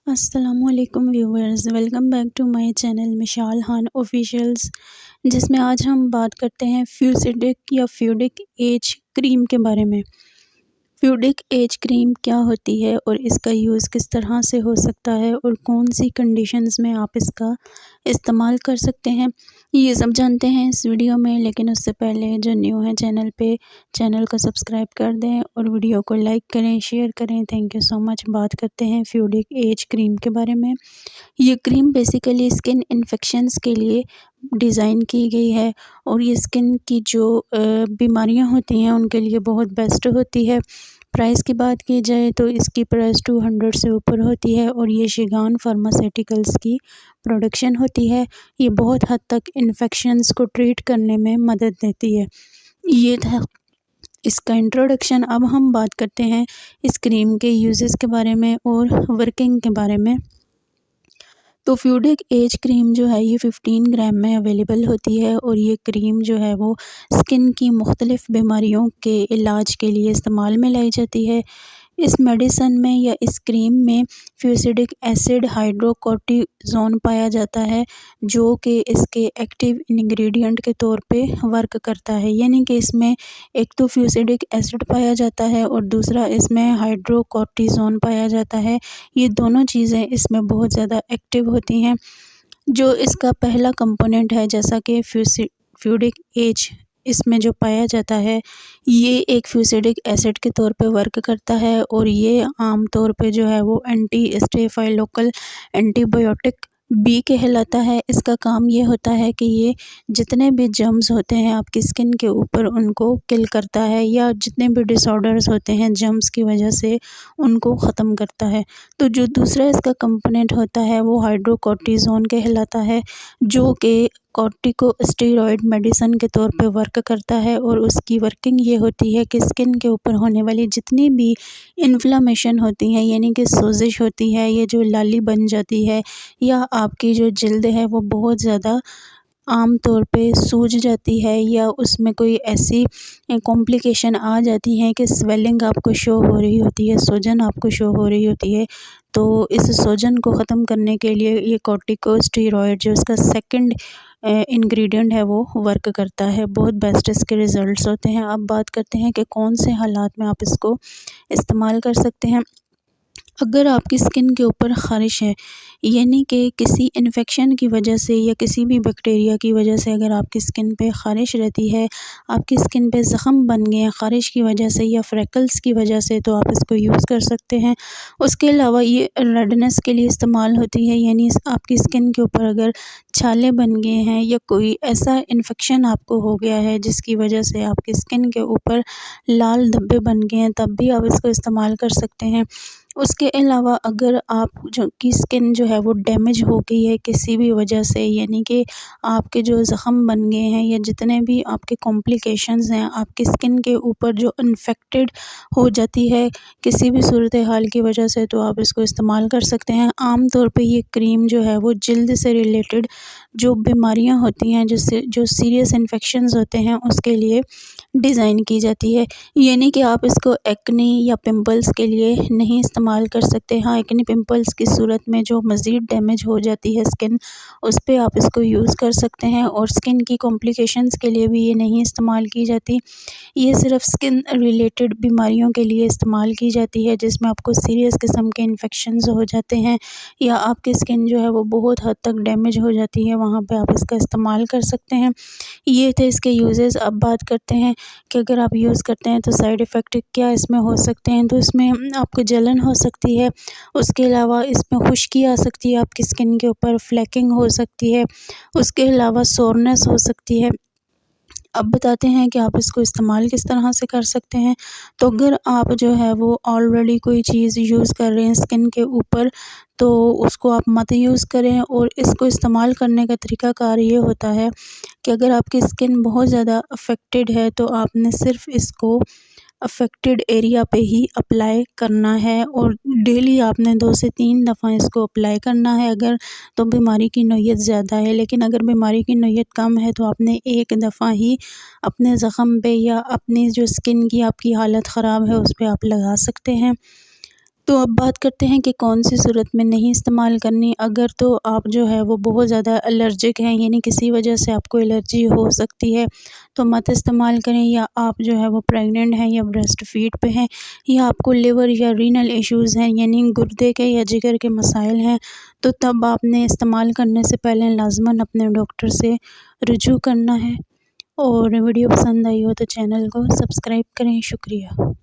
अस्सलामुअलैकुम viewers, welcome back to my channel Mishal Khan officials, जिसमें आज हम बात करते हैं फ्यूसिडिक या फ्यूडिक एज क्रीम के बारे में। फ्यूडिक एज क्रीम क्या होती है और इसका यूज़ किस तरह से हो सकता है और कौन सी कंडीशंस में आप इसका इस्तेमाल कर सकते हैं, ये सब जानते हैं इस वीडियो में। लेकिन उससे पहले जो न्यू है चैनल पे, चैनल को सब्सक्राइब कर दें और वीडियो को लाइक करें, शेयर करें। Thank you so much. बात करते हैं फ्यूडिक एज क्रीम के बारे में। ये क्रीम बेसिकली स्किन इन्फेक्शंस के लिए डिज़ाइन की गई है और ये स्किन की जो बीमारियां होती हैं उनके लिए बहुत बेस्ट होती है। प्राइस की बात की जाए तो इसकी प्राइस 200 से ऊपर होती है और ये शिगान फार्मास्यूटिकल्स की प्रोडक्शन होती है। ये बहुत हद तक इन्फेक्शंस को ट्रीट करने में मदद देती है। ये था इसका इंट्रोडक्शन। अब हम बात करते हैं इस क्रीम के यूजेस के बारे में और वर्किंग के बारे में। तो फ्यूडिक एज क्रीम जो है ये 15 ग्राम में अवेलेबल होती है और ये क्रीम जो है वो स्किन की मुख्तलिफ़ बीमारियों के इलाज के लिए इस्तेमाल में लाई जाती है। इस मेडिसन में या इस क्रीम में फ्यूसिडिक एसिड हाइड्रोकोर्टिज़ोन पाया जाता है, जो कि इसके एक्टिव इंग्रेडिएंट के तौर पे वर्क करता है। यानी कि इसमें एक तो फ्यूसिडिक एसिड पाया जाता है और दूसरा इसमें हाइड्रोकोर्टिज़ोन पाया जाता है। ये दोनों चीज़ें इसमें बहुत ज़्यादा एक्टिव होती हैं। जो इसका पहला कंपोनेंट है, जैसा कि फ्यूडिक एज इसमें जो पाया जाता है, ये एक फ्यूसिडिक एसिड के तौर पे वर्क करता है और ये आम तौर पे जो है वो एंटी स्टेफाइलोकोकल एंटीबायोटिक बी कहलाता है। इसका काम ये होता है कि ये जितने भी जर्म्स होते हैं आपकी स्किन के ऊपर उनको किल करता है, या जितने भी डिसऑर्डर्स होते हैं जर्म्स की वजह से उनको ख़त्म करता है। तो जो दूसरा इसका कंपोनेंट होता है वो हाइड्रोकोर्टिज़ोन कहलाता है, जो कि कॉर्टिकोस्टेरॉइड मेडिसिन के तौर पे वर्क करता है और उसकी वर्किंग ये होती है कि स्किन के ऊपर होने वाली जितनी भी इन्फ्लामेशन होती है, यानी कि सोजिश होती है, ये जो लाली बन जाती है या आपकी जो जिल्द है वो बहुत ज़्यादा आम तौर पे सूज जाती है या उसमें कोई ऐसी कॉम्प्लिकेशन आ जाती हैं कि स्वेलिंग आपको शो हो रही होती है, सूजन आपको शो हो रही होती है, तो इस सूजन को ख़त्म करने के लिए ये कॉर्टिकोस्टेरॉइड जो इसका सेकंड इंग्रेडिएंट है वो वर्क करता है। बहुत बेस्ट इसके रिज़ल्ट्स होते हैं। अब बात करते हैं कि कौन से हालात में आप इसको इस्तेमाल कर सकते हैं। अगर आपकी स्किन के ऊपर ख़ारिश है, यानी कि किसी इन्फेक्शन की वजह से या किसी भी बैक्टीरिया की वजह से अगर आपकी स्किन पे ख़ारिश रहती है, आपकी स्किन पे ज़ख़म बन गए हैं ख़ारिश की वजह से या फ्रेकल्स की वजह से, तो आप इसको यूज़ कर सकते हैं। उसके अलावा ये रेडनेस के लिए इस्तेमाल होती है, यानी आपकी स्किन के ऊपर अगर छाले बन गए हैं या कोई ऐसा इन्फेक्शन आपको हो गया है जिसकी वजह से आपकी स्किन के ऊपर लाल धब्बे बन गए हैं, तब भी आप इसको इस्तेमाल कर सकते हैं। उसके अलावा अगर आप जो की स्किन जो है वो डैमेज हो गई है किसी भी वजह से, यानी कि आपके जो ज़ख़म बन गए हैं या जितने भी आपके कॉम्प्लिकेशंस हैं आपकी स्किन के ऊपर जो इन्फेक्टेड हो जाती है किसी भी सूरत हाल की वजह से, तो आप इसको इस्तेमाल कर सकते हैं। आम तौर पे ये क्रीम जो है वो जिल्द से रिलेटेड जो बीमारियां होती हैं, जिससे जो सीरियस इन्फेक्शंस होते हैं उसके लिए डिज़ाइन की जाती है। यानी कि आप इसको एक्ने या पिंपल्स के लिए नहीं इस्तेमाल कर सकते। हाँ, एक्ने पिंपल्स की सूरत में जो मज़ीद डैमेज हो जाती है स्किन, उस पे आप इसको यूज़ कर सकते हैं और स्किन की कॉम्प्लिकेशंस के लिए भी ये नहीं इस्तेमाल की जाती। ये सिर्फ़ स्किन रिलेटेड बीमारियों के लिए इस्तेमाल की जाती है, जिसमें आपको सीरियस किस्म के इन्फेक्शंस हो जाते हैं या आपकी स्किन जो है वो बहुत हद तक डैमेज हो जाती है, वहाँ पे आप इसका इस्तेमाल कर सकते हैं। ये थे इसके यूज़ेस। अब बात करते हैं कि अगर आप यूज़ करते हैं तो साइड इफ़ेक्ट क्या इसमें हो सकते हैं। तो इसमें आपको जलन हो सकती है, उसके अलावा इसमें खुश्की आ सकती है आपकी स्किन के ऊपर, फ्लेकिंग हो सकती है, उसके अलावा सोरनेस हो सकती है। अब बताते हैं कि आप इसको इस्तेमाल किस तरह से कर सकते हैं। तो अगर आप जो है वो ऑलरेडी कोई चीज़ यूज़ कर रहे हैं स्किन के ऊपर, तो उसको आप मत यूज़ करें। और इसको इस्तेमाल करने का तरीक़ाकार ये होता है कि अगर आपकी स्किन बहुत ज़्यादा अफेक्टेड है तो आपने सिर्फ़ इसको अफेक्टेड एरिया पे ही अप्लाई करना है और डेली आपने 2 से 3 दफ़ा इसको अप्लाई करना है अगर तो बीमारी की नोयत ज़्यादा है। लेकिन अगर बीमारी की नोयत कम है तो आपने एक दफ़ा ही अपने ज़ख़म पे या अपनी जो स्किन की आपकी हालत ख़राब है उस पे आप लगा सकते हैं। तो अब बात करते हैं कि कौन सी सूरत में नहीं इस्तेमाल करनी। अगर तो आप जो है वो बहुत ज़्यादा एलर्जिक हैं, यानी किसी वजह से आपको एलर्जी हो सकती है, तो मत इस्तेमाल करें। या आप जो है वो प्रेग्नेंट हैं या ब्रेस्ट फीड पे हैं, या आपको लिवर या रीनल इश्यूज़ हैं, यानी गुर्दे के या जिगर के मसाइल हैं, तो तब आपने इस्तेमाल करने से पहले लाज़मन अपने डॉक्टर से रुजू करना है। और वीडियो पसंद आई हो तो चैनल को सब्सक्राइब करें। शुक्रिया।